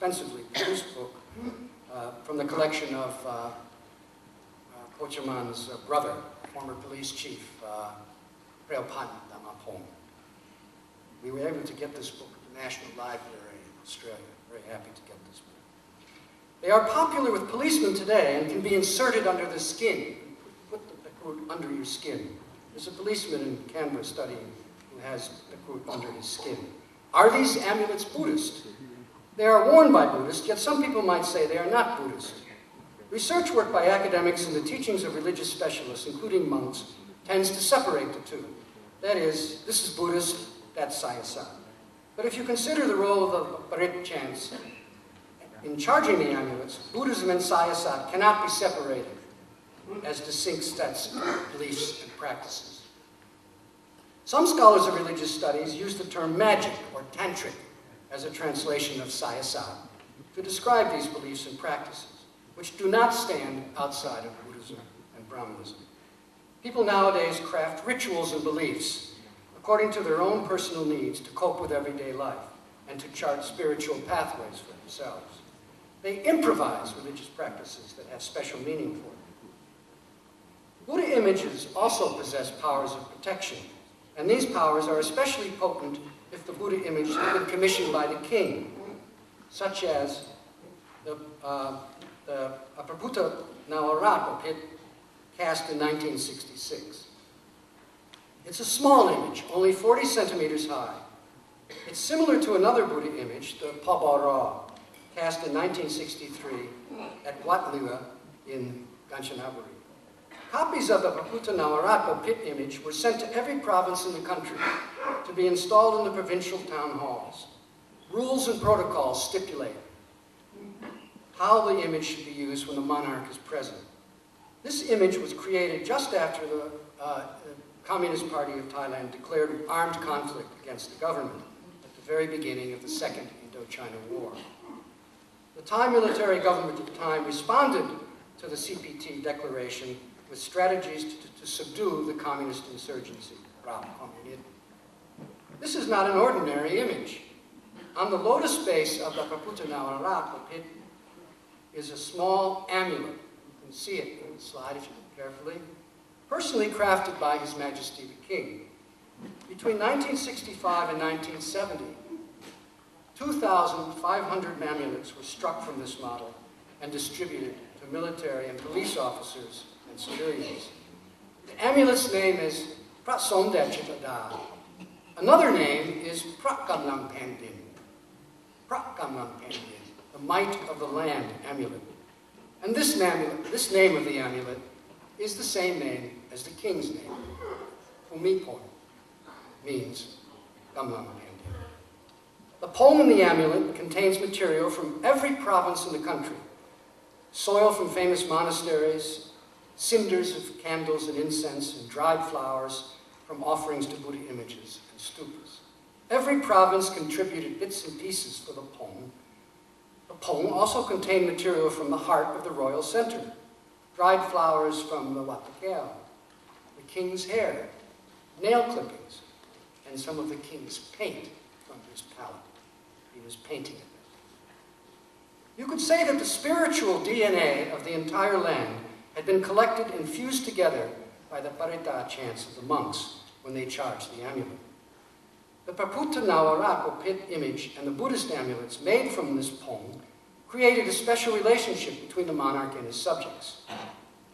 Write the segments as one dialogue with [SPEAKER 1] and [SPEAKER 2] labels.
[SPEAKER 1] expensively produced book from the collection of Kochaman's brother, former police chief, Preopan Damapong. We were able to get this book at the National Library in Australia. Very happy to get this book. They are popular with policemen today and can be inserted under the skin. Put the Pekrut under your skin. There's a policeman in Canberra studying who has Pekrut under his skin. Are these amulets Buddhist? They are worn by Buddhists, yet some people might say they are not Buddhist. Research work by academics and the teachings of religious specialists, including monks, tends to separate the two. That is, this is Buddhist, that's Sayasat. But if you consider the role of the Parit chants in charging the amulets, Buddhism and Sayasat cannot be separated as distinct sets of beliefs and practices. Some scholars of religious studies use the term magic or tantric as a translation of Sayasat to describe these beliefs and practices, which do not stand outside of Buddhism and Brahmanism. People nowadays craft rituals and beliefs according to their own personal needs to cope with everyday life and to chart spiritual pathways for themselves. They improvise religious practices that have special meaning for them. Buddha images also possess powers of protection, and these powers are especially potent if the Buddha image has been commissioned by the king, such as the Praputa Nawarapa pit cast in 1966. It's a small image, only 40 centimeters high. It's similar to another Buddha image, the Pabara, cast in 1963 at Wat Liwa in Kanchanaburi. Copies of the Praputa Nawarapa pit image were sent to every province in the country to be installed in the provincial town halls. Rules and protocols stipulate how the image should be used when the monarch is present. This image was created just after the Communist Party of Thailand declared armed conflict against the government at the very beginning of the Second Indochina War. The Thai military government at the time responded to the CPT declaration with strategies to subdue the communist insurgency. This is not an ordinary image. On the lotus base of the Praputa Nawarapa pit is a small amulet. You can see it in the slide if you look carefully. Personally crafted by His Majesty the King. Between 1965 and 1970, 2,500 amulets were struck from this model and distributed to military and police officers and civilians. The amulet's name is Prasomdachitadar. Another name is Prakamlang Pandin. Prakamlang Pandin, the might of the land amulet. And this name of the amulet is the same name as the king's name. Pumipon means Gamlang Pandin. The poem in the amulet contains material from every province in the country. Soil from famous monasteries, cinders of candles and incense, and dried flowers from offerings to Buddha images and stupas. Every province contributed bits and pieces for the poem. The poem also contained material from the heart of the royal center. Dried flowers from the Watakeo, the king's hair, nail clippings, and some of the king's paint from his palette. He was painting it. You could say that the spiritual DNA of the entire land had been collected and fused together by the Parita chants of the monks when they charged the amulet. The Praputa Nawarapa pit image and the Buddhist amulets made from this poem created a special relationship between the monarch and his subjects.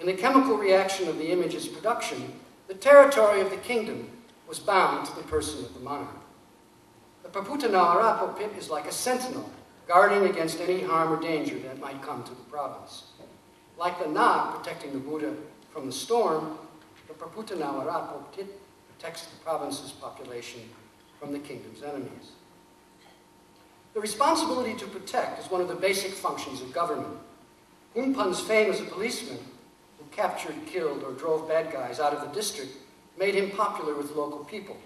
[SPEAKER 1] In the chemical reaction of the image's production, the territory of the kingdom was bound to the person of the monarch. The Praputa Nawarapa pit is like a sentinel, guarding against any harm or danger that might come to the province. Like the Nag protecting the Buddha from the storm, the Praputa Nawarapa pit protects the province's population from the kingdom's enemies. The responsibility to protect is one of the basic functions of government. Hunpan's fame as a policeman who captured, killed, or drove bad guys out of the district made him popular with local people.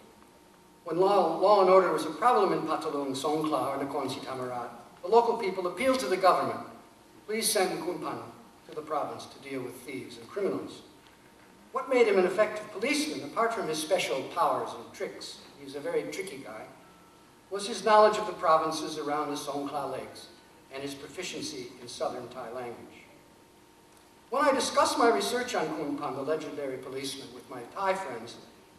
[SPEAKER 1] When law and order was a problem in Patalung, Songkhla, or Nakhon Si Thammarat, the local people appealed to the government, please send Hunpan to the province to deal with thieves and criminals. What made him an effective policeman, apart from his special powers and tricks, he was a very tricky guy, was his knowledge of the provinces around the Songkhla lakes and his proficiency in Southern Thai language. When I discuss my research on Khun Pan, the legendary policeman, with my Thai friends,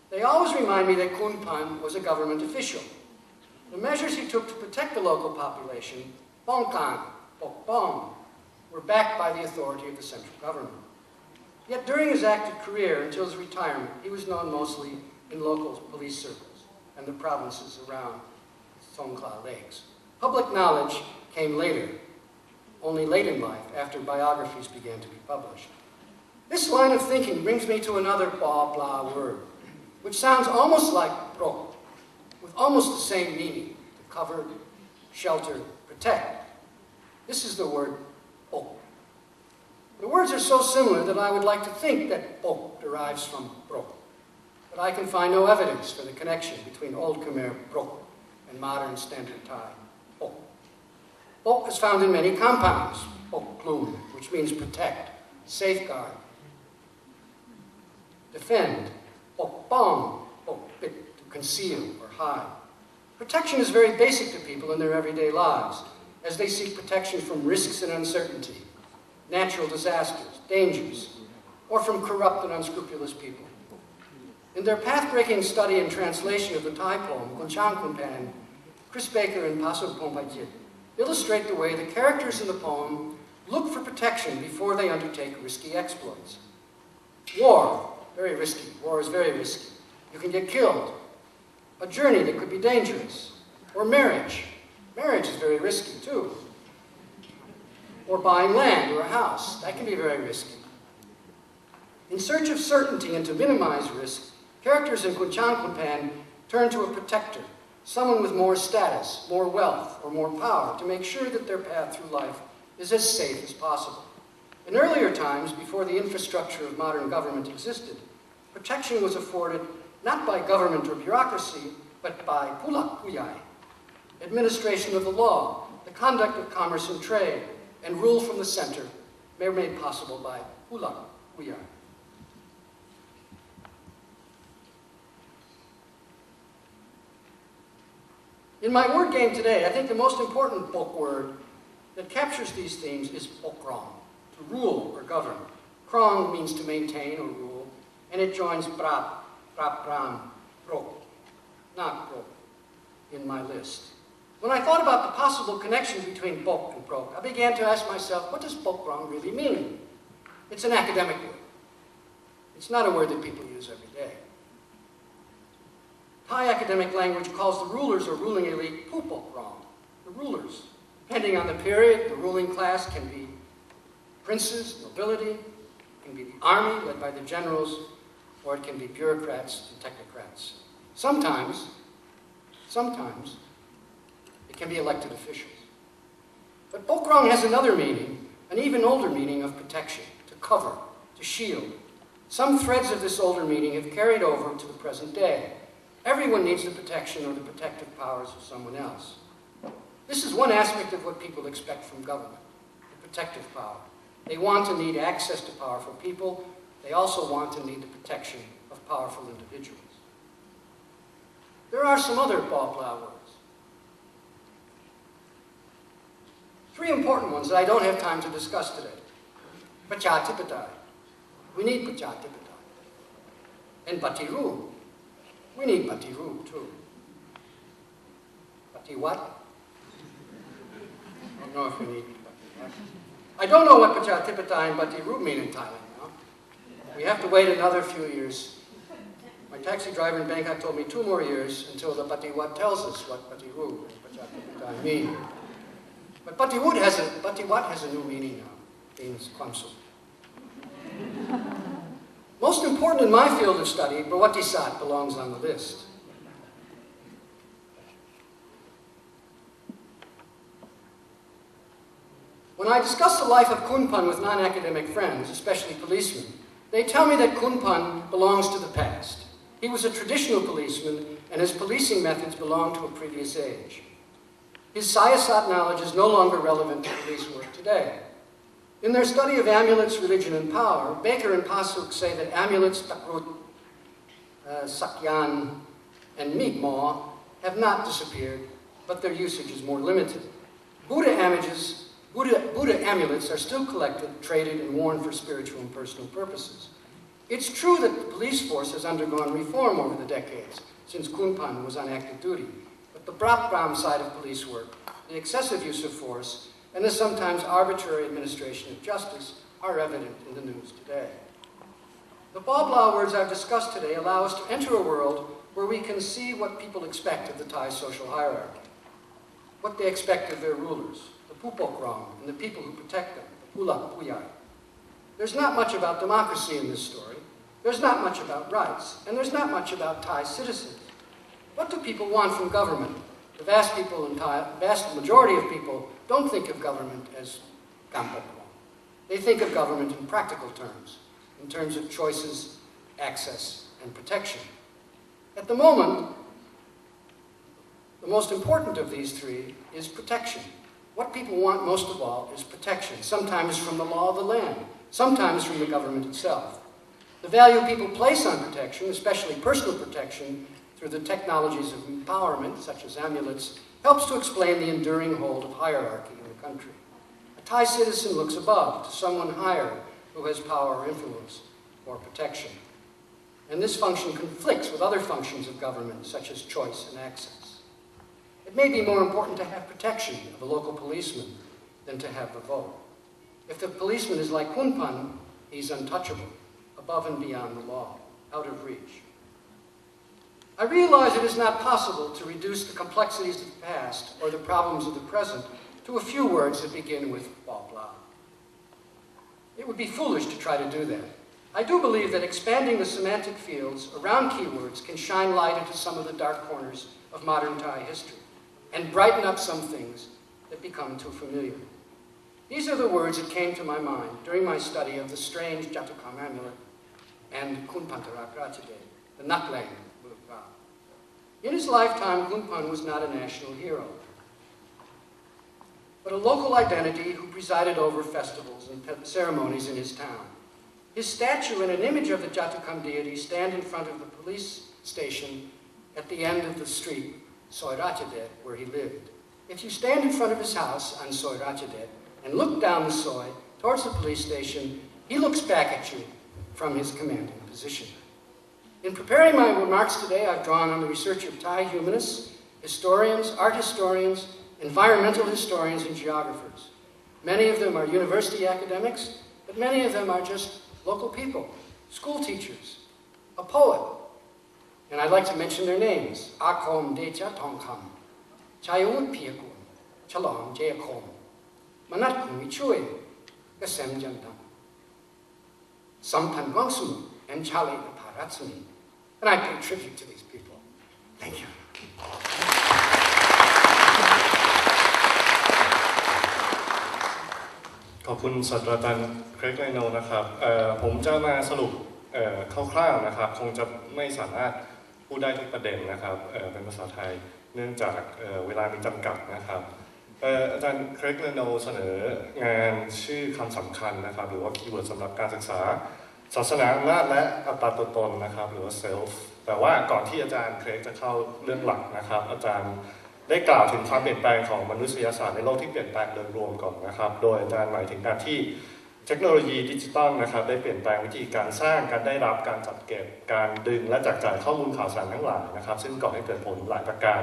[SPEAKER 1] they always remind me that Khun Pan was a government official. The measures he took to protect the local population, Bongkan, Bok Bong, were backed by the authority of the central government. Yet during his active career until his retirement, he was known mostly in local police circles and the provinces around Songkhla Lakes. Public knowledge came later, only late in life, after biographies began to be published. This line of thinking brings me to another blah word, which sounds almost like pro, with almost the same meaning: to cover, shelter, protect. This is the word po. The words are so similar that I would like to think that po derives from pro, but I can find no evidence for the connection between Old Khmer pro and modern Standard Thai po. Po is found in many compounds, pok klum, which means protect, safeguard, defend, pok bong, pok bit, to conceal or hide. Protection is very basic to people in their everyday lives, as they seek protection from risks and uncertainty, natural disasters, dangers, or from corrupt and unscrupulous people. In their path-breaking study and translation of the Thai poem, Kunchang Kunpan, Chris Baker and Pasuk Pompajit illustrate the way the characters in the poem look for protection before they undertake risky exploits. War, very risky. War is very risky. You can get killed. A journey that could be dangerous. Or marriage. Marriage is very risky too. Or buying land or a house. That can be very risky. In search of certainty and to minimize risk, characters in Kunchang Kunpan turn to a protector, someone with more status, more wealth, or more power to make sure that their path through life is as safe as possible. In earlier times, before the infrastructure of modern government existed, protection was afforded not by government or bureaucracy, but by pulak kuyai, administration of the law, the conduct of commerce and trade, and rule from the center, made possible by pulak kuyai. In my word game today, I think the most important Pok word that captures these themes is Pokrong, to rule or govern. Krong means to maintain or rule, and it joins Prap, Pram, Prok, not Prok, in my list. When I thought about the possible connection between Pok and Prok, I began to ask myself, what does Pokrong really mean? It's an academic word. It's not a word that people use every day. Thai academic language calls the rulers or ruling elite Pupokrong, the rulers. Depending on the period, the ruling class can be princes, nobility, it can be the army led by the generals, or it can be bureaucrats and technocrats. Sometimes, it can be elected officials. But Pokrong has another meaning, an even older meaning of protection, to cover, to shield. Some threads of this older meaning have carried over to the present day. Everyone needs the protection or the protective powers of someone else. This is one aspect of what people expect from government, the protective power. They want and need access to powerful people. They also want and need the protection of powerful individuals. There are some other Bawpla words. Three important ones that I don't have time to discuss today. Pachatipatai. We need Pachatipatai. And Batiru. We need Batiru too. Bati what? I don't know if we need Bati what. I don't know what Pachatipatai and Batiru mean in Thailand now. We have to wait another few years. My taxi driver in Bangkok told me 2 more years until the Bati what tells us what Batiru and Pachatipatai mean. But Bati what has a new meaning now. It means Kwamsu. Most important in my field of study, Prawatisat belongs on the list. When I discuss the life of Khun with non-academic friends, especially policemen, they tell me that Khun belongs to the past. He was a traditional policeman, and his policing methods belong to a previous age. His Sayasat knowledge is no longer relevant to police work today. In their study of amulets, religion, and power, Baker and Pasuk say that amulets, takrut, sakyan, and migmaw have not disappeared, but their usage is more limited. Buddha images amulets are still collected, traded, and worn for spiritual and personal purposes. It's true that the police force has undergone reform over the decades, since Kunpan was on active duty, but the Bram side of police work, the excessive use of force, and the sometimes arbitrary administration of justice are evident in the news today. The Babla words I've discussed today allow us to enter a world where we can see what people expect of the Thai social hierarchy, what they expect of their rulers, the Pupokram, and the people who protect them, the Pulak Puyai. There's not much about democracy in this story. There's not much about rights, and there's not much about Thai citizens. What do people want from government? The vast majority of people don't think of government as kampokwa. They think of government in practical terms, in terms of choices, access, and protection. At the moment, the most important of these three is protection. What people want most of all is protection, sometimes from the law of the land, sometimes from the government itself. The value people place on protection, especially personal protection, through the technologies of empowerment, such as amulets, helps to explain the enduring hold of hierarchy in the country. A Thai citizen looks above to someone higher who has power or influence or protection. And this function conflicts with other functions of government, such as choice and access. It may be more important to have protection of a local policeman than to have the vote. If the policeman is like Kunpan, he's untouchable, above and beyond the law, out of reach. I realize it is not possible to reduce the complexities of the past or the problems of the present to a few words that begin with blah, blah. It would be foolish to try to do that. I do believe that expanding the semantic fields around keywords can shine light into some of the dark corners of modern Thai history and brighten up some things that become too familiar. These are the words that came to my mind during my study of the strange Jatukam amulet and Kunpantarak Ratchade, the Naklang. In his lifetime, Kunpan was not a national hero, but a local identity who presided over festivals and ceremonies in his town. His statue and an image of the Jatukam deity stand in front of the police station at the end of the street, Soi Ratchadet, where he lived. If you stand in front of his house on Soi Ratchadet and look down the Soi towards the police station, he looks back at you from his commanding position. In preparing my remarks today, I've drawn on the research of Thai humanists, historians, art historians, environmental historians, and geographers. Many of them are university academics, but many of them are just local people, school teachers, a poet. And I'd like to mention their names: Akom Decha Tongkam, Chayut Piakun, Chalom Jayakom, Manat Kumichui, Gasem Jantam, Sampan Gongsu, and Chali Paratsumi. And I pay tribute to these people. Thank you.
[SPEAKER 2] ขอบคุณศาสตราจารย์เครกไลโนนะครับผมจะมาสรุปคร่าวๆนะครับคงจะไม่สามารถพูดได้ทุกประเด็นนะครับเป็นภาษาไทยเนื่องจากเวลามีจำกัดนะครับอาจารย์เครกไลโนเสนองานชื่อคำสำคัญนะครับหรือว่าคีย์เวิร์ดสำหรับการศึกษาศาสนาอำนาจและอัตตาตัวตนนะครับหรือว่า self แต่ว่าก่อนที่อาจารย์เครกจะเข้าเรื่องหลักนะครับอาจารย์ได้กล่าวถึงความเปลี่ยนแปลงของมนุษยศาสตร์ในโลกที่เปลี่ยนแปลงโดยรวมก่อนนะครับโดยอาจารย์หมายถึงการที่เทคโนโลยีดิจิตอลนะครับได้เปลี่ยนแปลงวิธีการสร้างการได้รับการจัดเก็บการดึงและจัดจ่ายข้อมูลข่าวสารทั้งหลายนะครับซึ่งก่อให้เกิดผลหลายประการ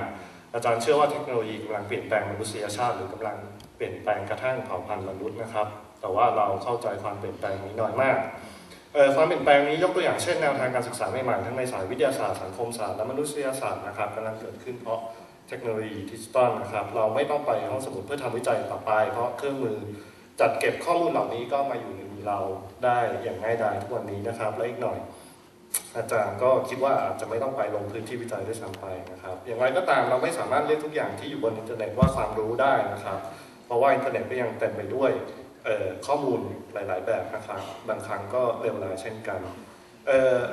[SPEAKER 2] อาจารย์เชื่อว่าเทคโนโลยีกำลังเปลี่ยนแปลงมนุษยชาติหรือกำลังเปลี่ยนแปลงกระทั่งเผ่าพันธุ์มนุษย์นะครับแต่ว่าเราเข้าใจความเปลี่ยนแปลงนี้น้อยมากความเปลี่ยนแปลงนี้ยกตัวอย่างเช่นแนวทางการศึกษาใหม่ๆทั้งในสายวิทยาศาสตร์สังคมศาสตร์และมนุษยศาสตร์นะครับกำลังเกิดขึ้นเพราะเทคโนโลยีดิจิตอลนะครับเราไม่ต้องไปห้องสมุดเพื่อทำวิจัยต่อไปเพราะเครื่องมือจัดเก็บข้อมูลเหล่านี้ก็มาอยู่ในมือเราได้อย่างง่ายดายทุกวันนี้นะครับและอีกหน่อยอาจารย์ก็คิดว่าอาจจะไม่ต้องไปลงพื้นที่วิจัยด้วยซ้ำไปนะครับอย่างไรก็ตามเราไม่สามารถเรียกทุกอย่างที่อยู่บนอินเทอร์เน็ตว่าความรู้ได้นะครับเพราะว่าอินเทอร์เน็ตก็ยังเต็มไปด้วยข้อมูลหลายๆแบบนะครับบางครั้งก็เลวร้ายเช่นกัน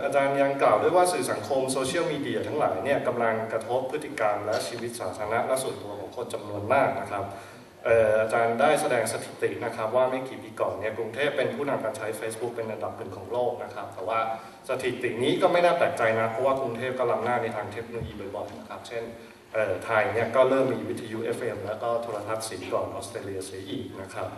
[SPEAKER 2] อาจารย์ยังกล่าวด้วยว่าสื่อสังคมโซเชียลมีเดียทั้งหลายเนี่ยกำลังกระทบพฤติกรรมและชีวิตสาธารณะและส่วนตัวของคนจำนวนมากนะครับอาจารย์ได้แสดงสถิตินะครับว่าไม่กี่ปีก่อนเนี่ยกรุงเทพเป็นผู้นำการใช้ Facebook เป็นอันดับหนึ่งของโลกนะครับแต่ว่าสถิตินี้ก็ไม่น่าแปลกใจนะเพราะว่ากรุงเทพก็ล้ำหน้าในทางเทคโนโลยีบ่อยๆนะครับเช่นไทยเนี่ยก็เริ่มมีวิทยุ FM แล้วก็โทรทัศน์สีก่อนออสเตรเลียเสียอีกนะครับ